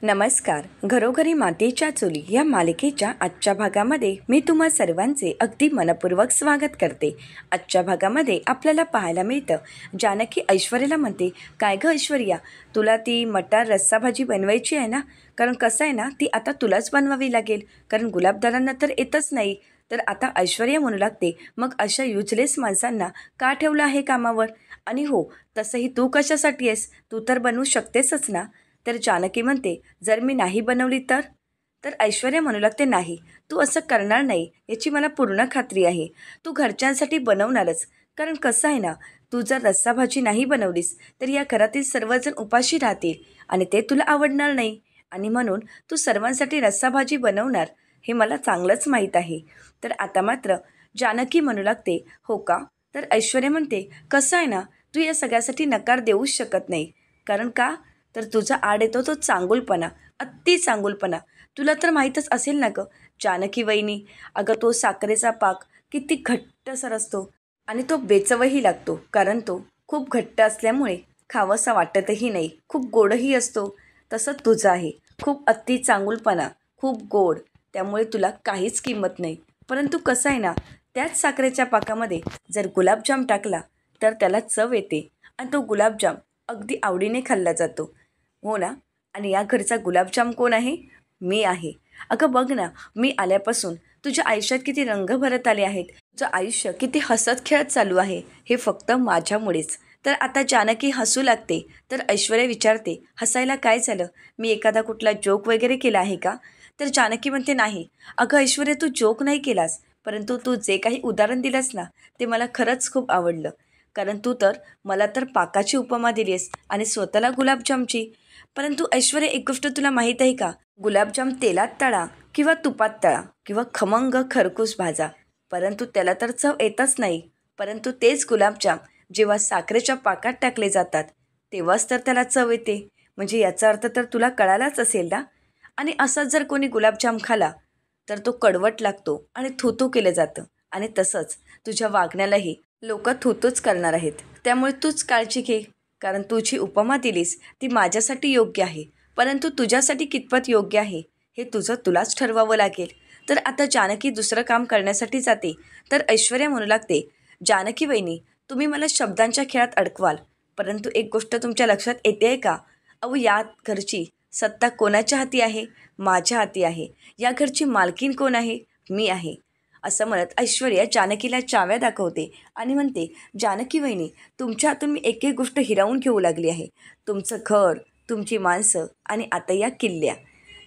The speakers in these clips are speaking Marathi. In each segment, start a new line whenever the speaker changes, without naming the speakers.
नमस्कार. घरोघरी मातीच्या चुली या मालिकेच्या आजच्या भागामध्ये मी तुम्हा सर्वांचे अगदी मनपूर्वक स्वागत करते. आजच्या भागामध्ये आपल्याला पाहायला मिळतं, जानकी ऐश्वर्याला म्हणते, काय गं ऐश्वर्या, तुला ती मटार रस्सा भाजी बनवायची आहे ना? कारण कसं आहे ना, ती आता तुलाच बनवावी लागेल, कारण गुलाबदारांना तर येतच नाही. तर आता ऐश्वर्या म्हणू लागते, मग अशा युजलेस माणसांना का ठेवलं आहे कामावर? आणि हो, तसंही तू कशासाठी आहेस? तू तर बनवू शकतेसच ना? तर जानकी म्हणते, जर मी नाही बनवली तर ऐश्वर्या म्हणू लागते, नाही, तू असं करणार नाही याची मला पूर्ण खात्री आहे. तू घरच्यांसाठी बनवणारच. कारण कसं आहे ना, तू जर रस्सा भाजी नाही बनवलीस तर या घरातील सर्वजण उपाशी राहतील आणि ते तुला आवडणार नाही. आणि म्हणून तू सर्वांसाठी रस्सा भाजी बनवणार हे मला चांगलंच माहीत आहे. तर आता मात्र जानकी म्हणू लागते, हो का? तर ऐश्वर्या म्हणते, कसं आहे ना, तू या सगळ्यासाठी नकार देऊच शकत नाही. कारण का? तर तुझा आड येतो तो चांगुलपणा, अति चांगुलपणा. तुला तर माहीतच असेल ना गं जानकी वहिनी, अगं तो साखरेचा पाक किती घट्टसर असतो आणि तो बेचवही लागतो, कारण तो खूप घट्ट असल्यामुळे खावासा वाटतही नाही, खूप गोडही असतो. तसं तुझं आहे, खूप अति चांगुलपणा, खूप गोड, त्यामुळे तुला काहीच किंमत नाही. परंतु कसं आहे ना, त्याच साखरेच्या पाकामध्ये जर गुलाबजाम टाकला तर त्याला चव येते आणि तो गुलाबजाम अगदी आवडीने खाल्ला जातो. हो ना? आणि या घरचा गुलाबजाम कोण आहे? मी आहे. अगं बघ ना, मी आल्यापासून तुझ्या आयुष्यात किती रंग भरत आले आहेत. तुझं आयुष्य किती हसत खेळत चालू आहे, हे फक्त माझ्यामुळेच. तर आता जानकी हसू लागते. तर ऐश्वर्या विचारते, हसायला काय झालं? मी एखादा कुठला जोक वगैरे केला आहे का? तर जानकी म्हणते, नाही. अगं ऐश्वर्या, तू जोक नाही केलास, परंतु तू जे काही उदाहरण दिलंस ना, ते मला खरंच खूप आवडलं. कारण तू तर मला तर पाकाची उपमा दिली आहेस आणि स्वतःला गुलाबजामची. परंतु ऐश्वर्या, एक गोष्ट तुला माहीत आहे का? गुलाबजाम तेलात तळा किंवा तुपात तळा किंवा खमंग खरपूस भाजा, परंतु त्याला तर चव येतच नाही. परंतु तेच गुलाबजाम जेव्हा साखरेच्या पाकात टाकले जातात तेव्हाच तर त्याला चव येते. म्हणजे याचा अर्थ तर तुला कळालाच असेल ना? आणि असाच जर कोणी गुलाबजाम खाला तर तो कडवट लागतो आणि थुतू केलं जातं. आणि तसंच तुझ्या वागण्यालाही लोक थुतूच करणार आहेत. त्यामुळे तूच काळजी घे. कारण तू जी उपमा दिलीस ती माझ्यासाठी योग्य आहे, परंतु तुझ्यासाठी कितपत योग्य आहे हे तुझं तुलाच ठरवावं लागेल. तर आता जानकी दुसरं काम करण्यासाठी जाते. तर ऐश्वर्या म्हणू लागते, जानकी वहिनी, तुम्ही मला शब्दांच्या खेळात अडकवाल, परंतु एक गोष्ट तुमच्या लक्षात येते आहे का? अहो, या घरची सत्ता कोणाच्या हाती आहे? माझ्या हाती आहे. या घरची मालकीण कोण आहे? मी आहे. असं म्हणत ऐश्वर्या जानकीला चाव्या दाखवते आणि म्हणते, जानकी वहिनी, तुमच्या हातून मी एक एक गोष्ट हिरावून घेऊ लागली आहे. तुमचं घर, तुमची माणसं आणि आता या किल्ल्या.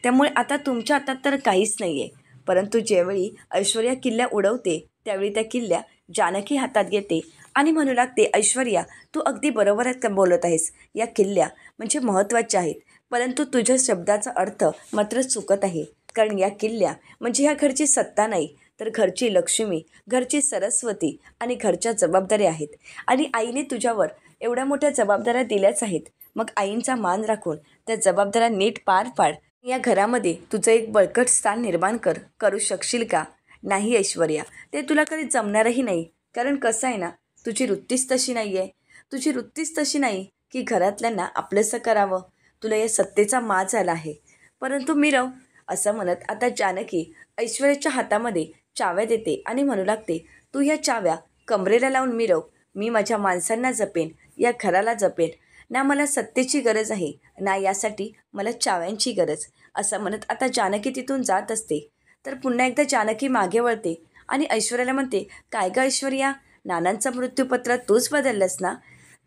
त्यामुळे आता तुमच्या हातात तर काहीच नाही आहे. परंतु ज्यावेळी ऐश्वर्या किल्ल्या उडवते त्यावेळी त्या किल्ल्या जानकी हातात घेते आणि म्हणू लागते, ऐश्वर्या, तू अगदी बरोबरच बोलत आहेस. या किल्ल्या म्हणजे महत्त्वाच्या आहेत, परंतु तुझ्या शब्दाचा अर्थ मात्र चुकत आहे. कारण या किल्ल्या म्हणजे ह्या घरची सत्ता नाही, तर घरची लक्ष्मी, घरची सरस्वती आणि घरच्या जबाबदाऱ्या आहेत. आणि आईने तुझ्यावर एवढ्या मोठ्या जबाबदाऱ्या दिल्याच आहेत. मग आईंचा मान राखून त्या जबाबदाऱ्या नीट पार पाड. या घरामध्ये तुझं एक बळकट स्थान निर्माण करू शकशील का? नाही ऐश्वर्या, ते तुला कधी जमणारही नाही. कारण कसं आहे ना, तुझी वृत्तीच तशी नाही आहे. तुझी वृत्तीच तशी नाही की घरातल्यांना आपलंसं करावं. तुला या सत्तेचा माज आला आहे. परंतु मिरव. असं म्हणत आता जानकी ऐश्वर्याच्या हातामध्ये चाव्या देते आणि म्हणू लागते, तू ह्या चाव्या कमरेला लावून मिरव. मी माझ्या माणसांना जपेन, या घराला जपेन. ना मला सत्तेची गरज आहे, ना यासाठी मला चाव्यांची गरज. असं म्हणत आता जानकी तिथून जात असते. तर पुन्हा एकदा जानकी मागे वळते आणि ऐश्वर्याला म्हणते, काय गं ऐश्वर्या, नानांचं मृत्यूपत्र तूच बदललंस ना?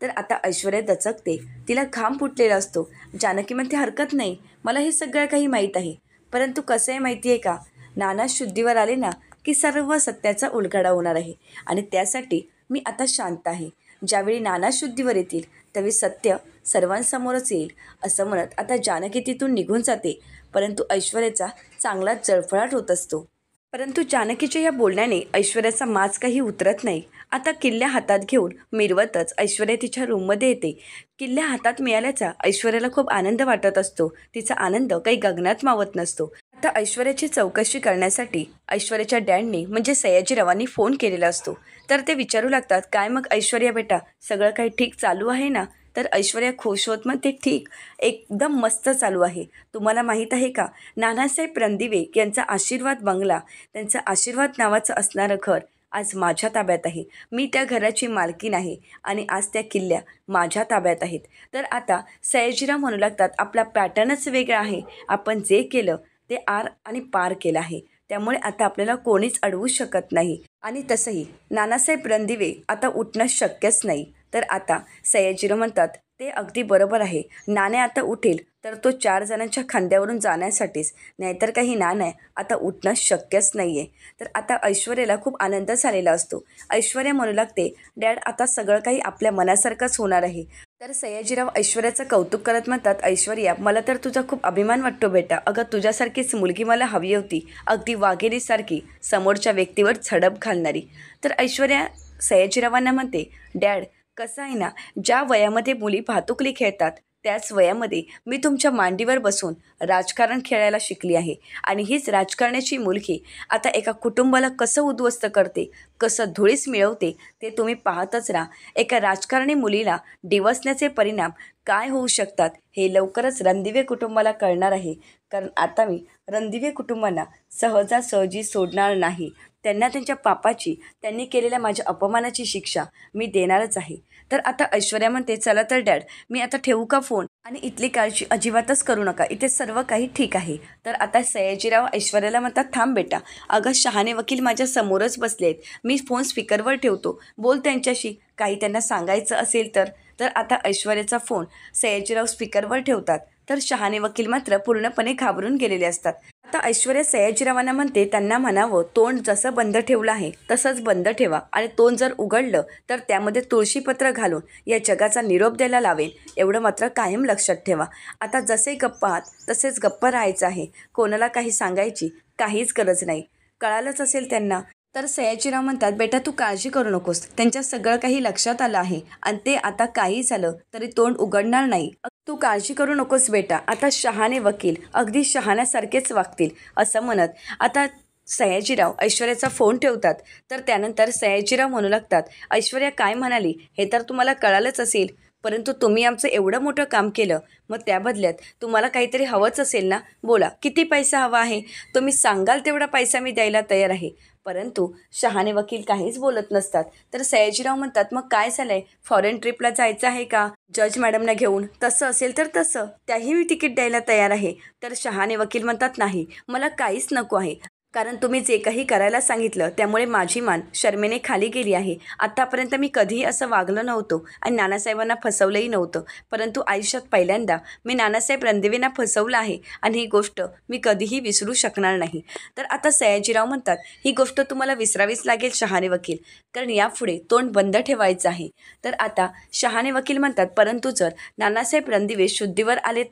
तर आता ऐश्वर्या दचकते, तिला घाम फुटलेला असतो. जानकी म्हणते, हरकत नाही, मला हे सगळं काही माहीत आहे. परंतु कसं आहे माहिती आहे का, नाना शुद्धीवर आले ना की सर्व सत्याचा उलगडा होणार आहे आणि त्यासाठी मी आता शांत आहे. ज्यावेळी नाना शुद्धीवर येतील त्यावेळी सत्य सर्वांसमोरच येईल. असं म्हणत आता जानकी तिथून निघून जाते. परंतु ऐश्वर्याचा चांगलाच जळफळाट होत असतो. परंतु जानकीच्या या बोलण्याने ऐश्वर्याचा माज काही उतरत नाही. आता किल्ल्या हातात घेऊन मिरवतच ऐश्वर्या तिच्या रूममध्ये येते. किल्ल्या हातात मिळाल्याचा ऐश्वर्याला खूप आनंद वाटत असतो. तिचा आनंद काही गगनात मावत नसतो. आता ऐश्वर्याची चौकशी करण्यासाठी ऐश्वर्याच्या डॅडने म्हणजे सयाजीरावांनी फोन केलेला असतो. तर ते विचारू लागतात, काय मग ऐश्वर्या बेटा, सगळं काही ठीक चालू आहे ना? तर ऐश्वर्या खुश होत म्हणते, ठीक, एकदम मस्त चालू आहे. तुम्हाला माहीत आहे का, नानासाहेब रणदिवे यांचा आशीर्वाद बंगला, त्यांचं आशीर्वाद नावाचं असणारं घर आज माझ्या ताब्यात आहे. मी त्या घराची मालकीण आहे आणि आज त्या किल्ल्या माझ्या ताब्यात आहेत. तर आता सयाजीराव म्हणू लागतात, आपला पॅटर्नच वेगळा आहे. आपण जे केलं ते आर आणि पार केलं आहे. त्यामुळे आता आपल्याला कोणीच अडवू शकत नाही. आणि तसंही नानासाहेब रणदिवे आता उठणं शक्यच नाही. तर आता सयाजीराव म्हणतात, ते अगदी बरोबर आहे. नाण्या आता उठेल तर तो 4 जणांच्या खांद्यावरून जाण्यासाठीच, नाहीतर काही नाण्या आता उठणं शक्यच नाही आहे. तर आता ऐश्वर्याला खूप आनंद झालेला असतो. ऐश्वर्या म्हणू लागते, डॅड आता सगळं काही आपल्या मनासारखंच होणार आहे. तर सयाजीराव ऐश्वर्याचं कौतुक करत म्हणतात, ऐश्वर्या, मला तर तुझा खूप अभिमान वाटतो बेटा. अगं, तुझ्यासारखीच मुलगी मला हवी होती, अगदी वाघेरीसारखी, समोरच्या व्यक्तीवर झडप घालणारी. तर ऐश्वर्या सयाजीरावांना म्हणते, डॅड, कसं आहे ना, ज्या वयामध्ये मुली भातुकली खेळतात त्याच वयामध्ये मी तुमच्या मांडीवर बसून राजकारण खेळायला शिकली आहे. आणि हीच राजकारण्याची मुलगी आता एका कुटुंबाला कसं उद्ध्वस्त करते, कसं धुळीस मिळवते ते तुम्ही पाहतच राहा. एका राजकारणी मुलीला डिवचण्याचे परिणाम काय होऊ शकतात हे लवकरच रणदिवे कुटुंबाला कळणार आहे. कारण आता मी रणदिवे कुटुंबांना सहजासहजी सोडणार नाही. त्यांना त्यांच्या पापाची, त्यांनी केलेल्या माझ्या अपमानाची शिक्षा मी देणारच आहे. तर आता ऐश्वर्या म्हणते, चला तर डॅड, मी आता ठेवू का फोन? आणि इथली काळजी अजिबातच करू नका, इथे सर्व काही ठीक आहे. तर आता सयाजीराव ऐश्वर्याला म्हणतात, थांब बेटा, अगं शहाणे वकील माझ्या समोरच बसले आहेत, मी फोन स्पीकरवर ठेवतो, बोल त्यांच्याशी, काही त्यांना सांगायचं असेल तर. तर आता ऐश्वर्याचा फोन सयाजीराव स्पीकरवर ठेवतात. तर शहाणे वकील मात्र पूर्णपणे घाबरून गेलेले असतात. आता ऐश्वर्या सयाजीरावांना म्हणते, त्यांना म्हणावं, तोंड जसं बंद ठेवलं आहे तसंच बंद ठेवा आणि तोंड जर उघडलं तर त्यामध्ये तुळशीपत्र घालून या जगाचा निरोप द्यायला लावेल, एवढं मात्र कायम लक्षात ठेवा. आता जसे गप्प आहात तसेच गप्प राहायचं आहे. कोणाला काही सांगायची काहीच गरज नाही. कळालंच असेल त्यांना. तर सयाजीराव म्हणतात, बेटा तू काळजी करू नकोस, त्यांच्या सगळं काही लक्षात आलं आहे आणि ते आता काही झालं तरी तोंड उघडणार नाही. तू काळजी करू नकोस बेटा, आता शहाणे वकील अगदी शहाण्यासारखेच वागतील. असं म्हणत आता सयाजीराव ऐश्वर्याचा फोन ठेवतात. तर त्यानंतर सयाजीराव म्हणू लागतात, ऐश्वर्या काय म्हणाली हे तर तुम्हाला कळालंच असेल, परंतु तुम्ही आमचं एवढं मोठं काम केलं, मग त्या बदल्यात तुम्हाला काहीतरी हवंच असेल ना, बोला किती पैसा हवा आहे, तुम्ही सांगाल तेवढा पैसा मी द्यायला तयार आहे. परंतु शहाणे वकील काहीच बोलत नसतात. तर सयाजीराव म्हणतात, मग काय झालंय, फॉरेन ट्रिपला जायचं आहे का जज मॅडमना घेऊन? तसं असेल तर तसं, त्याही मी तिकीट द्यायला तयार आहे. तर शहाणे वकील म्हणतात, नाही, मला काहीच नको आहे, कारण तुम्ही जे काही करायला सांगितलं त्यामुळे माझी मान शर्मेने खाली गेली आहे. आत्तापर्यंत मी कधीही असं वागलं नव्हतं आणि नानासाहेबांना फसवलंही नव्हतं, परंतु आयुष्यात पहिल्यांदा मी नानासाहेब रणदिवेंना फसवलं आहे आणि ही गोष्ट मी कधीही विसरू शकणार नाही. तर आता सयाजीराव म्हणतात, ही गोष्ट तुम्हाला विसरावीच लागेल शहाणे वकील, कारण यापुढे तोंड बंद ठेवायचं आहे. तर आता शहाणे वकील म्हणतात, परंतु जर नानासाहेब रणदिवे शुद्धीवर आले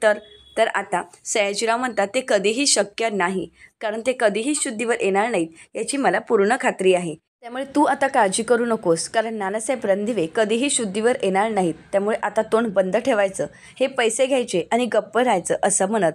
तर आता सयाजीराव म्हणतात, ते कधीही शक्य नाही, कारण ते कधीही शुद्धीवर येणार नाहीत याची मला पूर्ण खात्री आहे. त्यामुळे तू आता काळजी करू नकोस, कारण नानासाहेब रणदिवे कधीही शुद्धीवर येणार नाहीत. त्यामुळे आता तोंड बंद ठेवायचं, हे पैसे घ्यायचे आणि गप्प राहायचं. असं म्हणत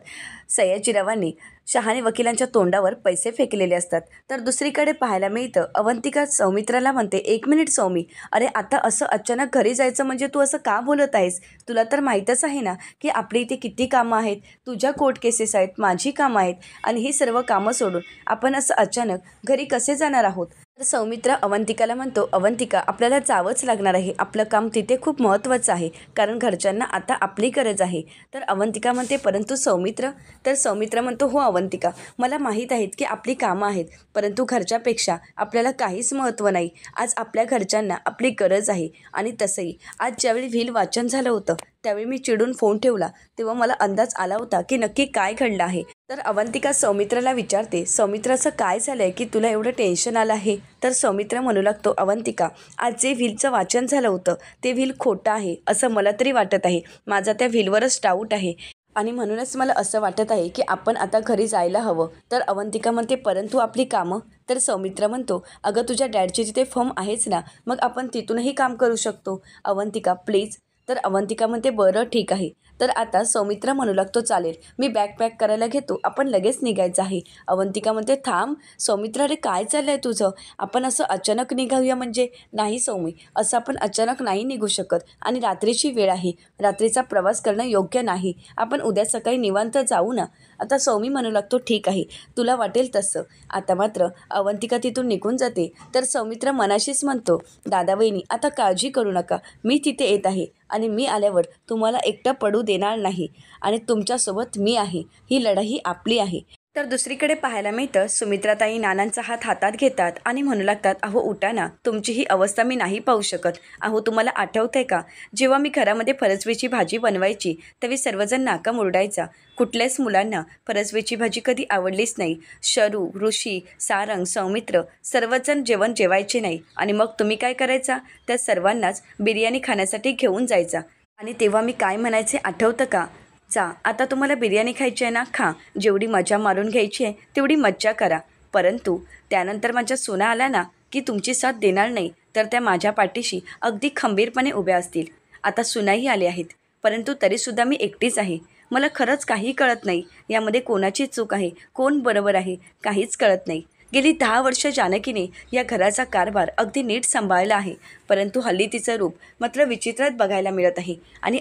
सयाजीरावांनी शहाणे वकिलांच्या तोंडावर पैसे फेकलेले असतात. तर दुसरीकडे पाहायला मिळतं, अवंतिका सौमित्राला म्हणते, एक मिनिट सौमी, अरे आता असं अचानक घरी जायचं म्हणजे तू असं का बोलत आहेस? तुला तर माहीतच आहे ना की आपली इथे किती कामं आहेत, तुझ्या कोर्ट केसेस आहेत, माझी कामं आहेत, आणि ही सर्व कामं सोडून आपण असं अचानक घरी कसे जाणार आहोत? तर सौमित्र अवंतिकाला म्हणतो, अवंतिका, आपल्याला जावंच लागणार आहे, आपलं काम तिथे खूप महत्त्वाचं आहे, कारण घरच्यांना आता आपली गरज आहे. तर अवंतिका म्हणते, परंतु सौमित्र? तर सौमित्र म्हणतो, हो अवंतिका, मला माहीत आहेत की आपली कामं आहेत, परंतु घरच्यापेक्षा आपल्याला काहीच महत्त्व नाही. आज आपल्या घरच्यांना आपली गरज आहे. आणि तसंही आज ज्यावेळी व्हील वाचन झालं होतं त्यावेळी मी चिडून फोन ठेवला, तेव्हा मला अंदाज आला होता की नक्की काय घडलं आहे. तर अवंतिका सौमित्राला विचारते, सौमित्राचं काय झालं आहे की तुला एवढं टेन्शन आलं आहे? तर सौमित्र म्हणू लागतो, अवंतिका, आज जे व्हीलचं वाचन झालं होतं ते व्हील खोटं आहे असं मला तरी वाटत आहे. माझा त्या व्हीलवरच डाऊट आहे आणि म्हणूनच मला असं वाटत आहे की आपण आता घरी जायला हवं. तर अवंतिका म्हणते, परंतु आपली कामं? तर सौमित्र म्हणतो, अगं तुझ्या डॅडची जिथे फर्म आहेच ना, मग आपण तिथूनही काम करू शकतो. अवंतिका प्लीज. तर अवंतिका म्हणते, बरं ठीक आहे. तर आता सौमित्र म्हणू लागतो, चालेल मी बॅग पॅक करायला घेतो, आपण लगेच निघायचं आहे. अवंतिका म्हणते, थांब सौमित्र, अरे काय चाललं आहे तुझं? आपण असं अचानक निघाऊया म्हणजे? नाही सौमी, असं आपण अचानक नाही निघू शकत आणि रात्रीची वेळ आहे, रात्रीचा प्रवास करणं योग्य नाही. आपण उद्या सकाळी निवांत जाऊ ना. आता सौमी म्हणू लागतो, ठीक आहे तुला वाटेल तसं. आता मात्र अवंतिका तिथून निघून जाते. तर सौमित्र मनाशीच म्हणतो, दादा वहिनी आता काळजी करू नका, मी तिथे येत आहे आणि मी आल्यावर तुम्हाला एकटं पडू देणार नाही आणि तुमच्यासोबत मी आहे. ही लढाई आपली आहे. तर दुसरीकडे पाहायला मिळतं, सुमित्राताई नानांचा हात हातात घेतात आणि म्हणू लागतात, अहो उठा ना, तुमची ही अवस्था मी नाही पाहू शकत. अहो तुम्हाला आठवतंय का, जेव्हा मी घरामध्ये फरसबीची भाजी बनवायची त्यावेळी सर्वजण नाका मुरडायचा. कुठल्याच मुलांना फरसबीची भाजी कधी आवडलीच नाही. शरू, ऋषी, सारंग, सौमित्र सर्वजण जेवण जेवायचे नाही आणि मग तुम्ही काय करायचा, त्या सर्वांनाच बिर्याणी खाण्यासाठी घेऊन जायचा. आणि तेव्हा मी काय म्हणायचे आठवतं का, जा आता तुम्हाला बिर्याणी खायची आहे ना, खा, जेवढी मजा मारून घ्यायची आहे तेवढी मज्जा करा. परंतु त्यानंतर माझ्या सुना आल्या ना की तुमची साथ देणार नाही, तर त्या माझ्या पाठीशी अगदी खंबीरपणे उभ्या असतील. आता सुनाही आले आहेत, परंतु तरीसुद्धा मी एकटीच आहे. मला खरंच काही कळत नाही, यामध्ये कोणाची चूक आहे, कोण बरोबर आहे, काहीच कळत नाही. गेली 10 वर्ष जानकीने या घराचा कारभार अगदी नीट सांभाळला आहे, परंतु हल्ली तिचं रूप मात्र विचित्रच बघायला मिळत आहे. आणि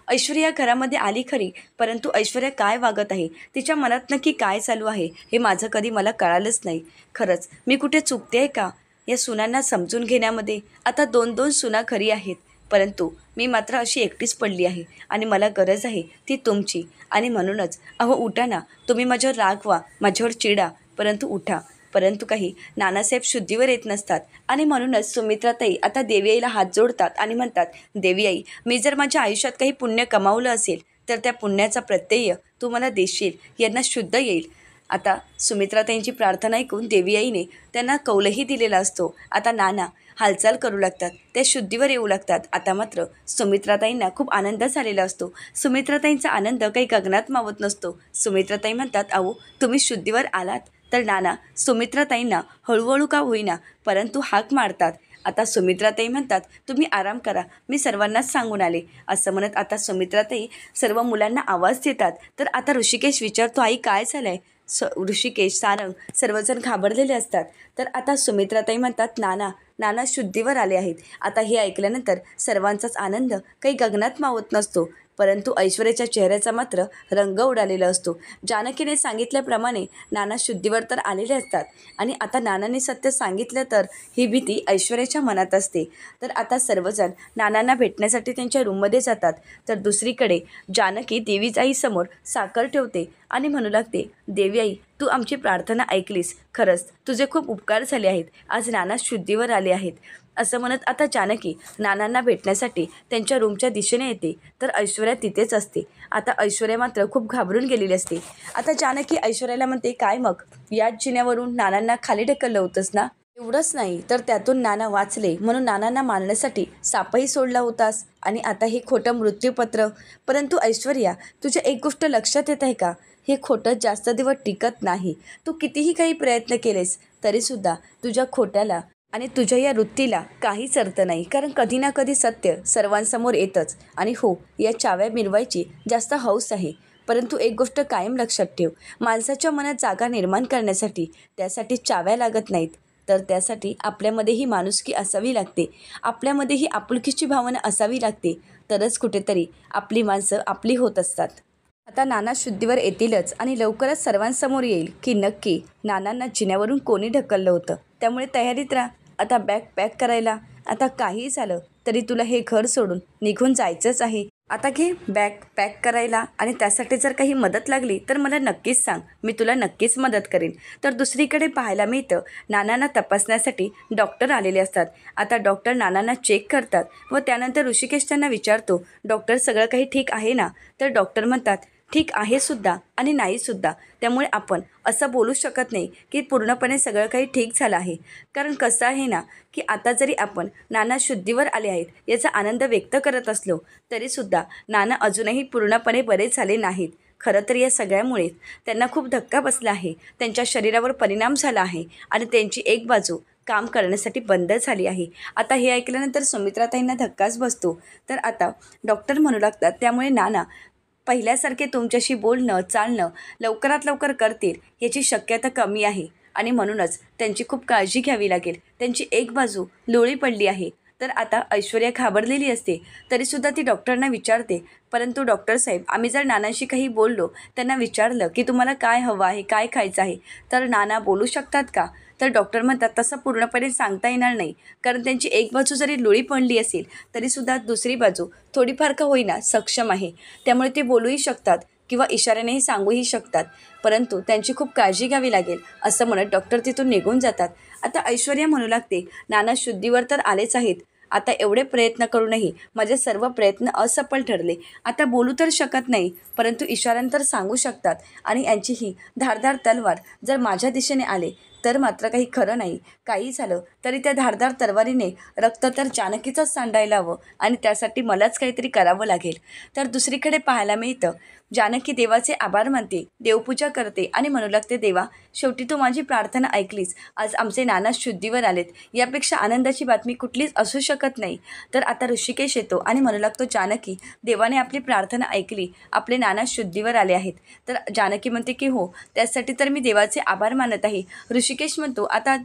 ऐश्वर्या घरामध्ये आली खरी, परंतु ऐश्वर्या काय वागत आहे, तिच्या मनात नक्की काय चालू आहे, हे माझं कधी मला कळालंच नाही. खरंच मी कुठे चुकते आहे का या सुनांना समजून घेण्यामध्ये? आता 2-2 सुना खरी आहेत, परंतु मी मात्र अशी एकटीच पडली आहे आणि मला गरज आहे ती तुमची. आणि म्हणूनच अहो उठा ना, तुम्ही माझ्यावर रागवा, माझ्यावर चिडा, परंतु उठा. परंतु काही नानासाहेब शुद्धीवर येत नसतात आणि म्हणूनच सुमित्राताई आता देवी आईला हात जोडतात आणि म्हणतात, देवी आई, मी जर माझ्या आयुष्यात काही पुण्य कमावलं असेल तर त्या पुण्याचा प्रत्यय तू मला देशील, यांना शुद्ध येईल. आता सुमित्राताईंची प्रार्थना ऐकून देवी आईने त्यांना कौलही दिलेला असतो. आता नाना हालचाल करू लागतात, त्या शुद्धीवर येऊ लागतात. आता मात्र सुमित्राताईंना खूप आनंद झालेला असतो. सुमित्राताईंचा आनंद काही गगनात मावत नसतो. सुमित्राताई म्हणतात, अहो तुम्ही शुद्धीवर आलात. तर नाना सुमित्राताईंना हळूहळू का होईना परंतु हाक मारतात. आता सुमित्राताई म्हणतात, तुम्ही आराम करा, मी सर्वांनाच सांगून आले. असं म्हणत आता सुमित्राताई सर्व मुलांना आवाज देतात. तर आता ऋषिकेश विचारतो, आई काय झालं आहे? ऋषिकेश, सारंग सर्वजण घाबरलेले असतात. तर आता सुमित्राताई म्हणतात, नाना शुद्धीवर आले आहेत. आता हे ऐकल्यानंतर सर्वांचाच आनंद काही गगनात मावत नसतो, परंतु ऐश्वर्याच्या चेहऱ्याचा मात्र रंग उडालेला असतो. जानकीने सांगितल्याप्रमाणे नाना शुद्धीवर तर आलेले असतात आणि आता नानाने सत्य सांगितलं तर ही भीती ऐश्वर्याच्या मनात असते. तर आता सर्वजण नानांना भेटण्यासाठी त्यांच्या रूममध्ये जातात. तर दुसरीकडे जानकी देवी आईसमोर साखर ठेवते आणि म्हणू लागते, देवी आई, तू आमची प्रार्थना ऐकलीस, खरंच तुझे खूप उपकार झाले आहेत. आज नाना शुद्धीवर आले आहेत. असं म्हणत आता जानकी नानांना भेटण्यासाठी त्यांच्या रूमच्या दिशेने येते. तर ऐश्वर्या तिथेच असते. आता ऐश्वर्या मात्र खूप घाबरून गेलेली असते. आता जानकी ऐश्वर्याला म्हणते, काय मग याच जिन्यावरून नानांना खाली ढकललं होतंस ना? एवढंच नाही तर त्यातून नाना वाचले म्हणून नानांना मारण्यासाठी सापही सोडला होतास आणि आता हे खोटं मृत्यूपत्र. परंतु ऐश्वर्या, तुझ्या एक गोष्ट लक्षात येत आहे का, हे खोटं जास्त दिवस टिकत नाही. तू कितीही काही प्रयत्न केलेस तरीसुद्धा तुझ्या खोट्याला आणि तुझ्या या वृत्तीला काहीच अर्थ नाही, कारण कधी ना कधी सत्य सर्वांसमोर येतच. आणि हो, या चाव्या मिरवायची जास्त हौस आहे, परंतु एक गोष्ट कायम लक्षात ठेव, माणसाच्या मनात जागा निर्माण करण्यासाठी त्यासाठी चाव्या लागत नाहीत, तर त्यासाठी आपल्यामध्ये ही माणुसकी असावी लागते, आपल्यामध्ये ही आपुलकीची भावना असावी लागते, तरच कुठेतरी आपली माणसं आपली होत असतात. आता नाना शुद्धीवर येतीलच आणि लवकरच सर्वांसमोर येईल की नक्की नानांना जिन्यावरून कोणी ढकललं होतं. त्यामुळे तयारीत राहा आता बॅग पॅक करायला. आता काहीही झालं तरी तुला हे घर सोडून निघून जायचंच आहे. आता घे बॅग पॅक करायला आणि त्यासाठी जर काही मदत लागली तर मला नक्कीच सांग, मी तुला नक्कीच मदत करेन. तर दुसरीकडे पाहायला मिळतं, नानांना तपासण्यासाठी डॉक्टर आलेले असतात. आता डॉक्टर नानांना चेक करतात व त्यानंतर ऋषिकेश त्यांना विचारतो, डॉक्टर सगळं काही ठीक आहे ना? तर डॉक्टर म्हणतात, ठीक आहे सुद्धा आणि नाहीसुद्धा. त्यामुळे आपण असं बोलू शकत नाही की पूर्णपणे सगळं काही ठीक झालं आहे, कारण कसं आहे ना की आता जरी आपण नाना शुद्धीवर आले आहेत याचा आनंद व्यक्त करत असलो तरीसुद्धा नाना अजूनही पूर्णपणे बरे झाले नाहीत. खरं तर या सगळ्यामुळेच त्यांना खूप धक्का बसला आहे, त्यांच्या शरीरावर परिणाम झाला आहे आणि त्यांची एक बाजू काम करण्यासाठी बंद झाली आहे. आता हे ऐकल्यानंतर सुमित्राताईंना धक्काच बसतो. तर आता डॉक्टर म्हणू लागतात, त्यामुळे नाना पहिल्यासारखे तुमच्याशी बोलणं चालणं लवकरात लवकर करतील याची शक्यता कमी आहे आणि म्हणूनच त्यांची खूप काळजी घ्यावी लागेल. त्यांची एक बाजू लोळी पडली आहे. तर आता ऐश्वर्या घाबरलेली असते, तरीसुद्धा ती डॉक्टरांना विचारते, परंतु डॉक्टर साहेब, आम्ही जर नानांशी काही बोललो, त्यांना विचारलं की तुम्हाला काय हवं आहे, काय खायचं आहे, तर नाना बोलू शकतात का? तर डॉक्टर म्हणतात तसं पूर्णपणे सांगता येणार नाही, कारण त्यांची एक बाजू जरी लोळी पडली असेल तरीसुद्धा दुसरी बाजू थोडीफार का होईना सक्षम आहे, त्यामुळे ते बोलूही शकतात किंवा इशाऱ्यानेही सांगूही शकतात, परंतु त्यांची खूप काळजी घ्यावी लागेल असं म्हणत डॉक्टर तिथून निघून जातात. आता ऐश्वर्या म्हणू लागते, नाना शुद्धीवर तर आलेच आहेत, आता एवढे प्रयत्न करूनही माझे सर्व प्रयत्न असफल ठरले. आता बोलू तर शकत नाही, परंतु इशाऱ्यांतर सांगू शकतात आणि यांची ही धारदार तलवार जर माझ्या दिशेने आले तर मात्र काही खरं नाही. काही झालं तरी त्या धारदार तलवारीने रक्त तर जानकीचंच सांडायला हवं आणि त्यासाठी मलाच काहीतरी करावं लागेल. तर दुसरीकडे पाहायला मिळतं, जानकी देवाचे आभार मानते, देवपूजा करते आणि म्हणू लागते, देवा, शेवटी तू माझी प्रार्थना ऐकलीस. आज आमचे नाना शुद्धीवर आलेत, यापेक्षा आनंदाची बातमी कुठलीच असू शकत नाही. तर आता ऋषिकेश येतो आणि म्हणू लागतो, जानकी, देवाने आपली प्रार्थना ऐकली, आपले नाना शुद्धीवर आले आहेत. तर जानकी म्हणते की हो, त्यासाठी तर मी देवाचे आभार मानत आहे. ऋषिकेश म्हणतो, आता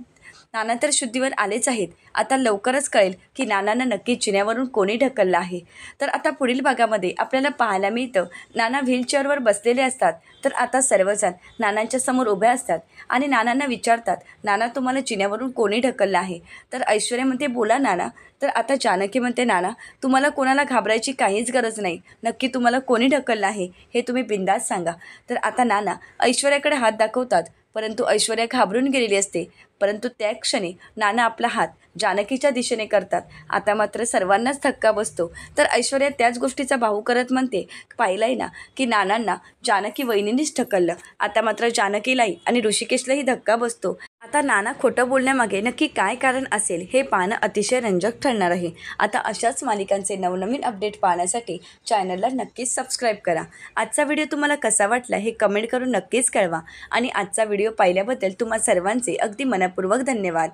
नाना तर शुद्धीवर आलेच आहेत, आता लवकरच कळेल की नानांना नक्की जिन्यावरून कोणी ढकललं आहे. तर आता पुढील भागामध्ये आपल्याला पाहायला मिळतं, नाना व्हीलचेअरवर बसलेले असतात. तर आता सर्वजण नानांच्या समोर उभे असतात आणि नानांना विचारतात, नाना, तुम्हाला जिन्यावरून कोणी ढकललं आहे? तर ऐश्वर्या म्हणते, बोला नाना. तर आता जानकी म्हणते, नाना, तुम्हाला कोणाला घाबरायची काहीच गरज नाही, नक्की तुम्हाला कोणी ढकललं आहे हे तुम्ही बिनधास्त सांगा. तर आता नाना ऐश्वर्याकडे हात दाखवतात, परंतु ऐश्वर्या घाबरून गेलेली असते. परंतु त्या क्षणी नाना आपला हात जानकीच्या दिशेने करतात. आता मात्र सर्वांनाच धक्का बसतो. तर ऐश्वर्या त्याच गोष्टीचा भाऊ करत म्हणते, पाहिलंय ना की नानांना जानकी वहिनीनेच ढकललं. आता मात्र जानकीलाही आणि ऋषिकेशलाही धक्का बसतो. आता नाना खोटं बोलण्यामागे नक्की काय कारण असेल हे पाहणं अतिशय रंजक ठरणार आहे. आता अशाच मालिकांचे नवनवीन अपडेट पाहण्यासाठी चॅनलला नक्कीच सबस्क्राईब करा. आजचा व्हिडिओ तुम्हाला कसा वाटला हे कमेंट करून नक्कीच कळवा आणि आजचा व्हिडिओ पाहिल्याबद्दल तुम्हा सर्वांचे अगदी मनपूर्वक धन्यवाद.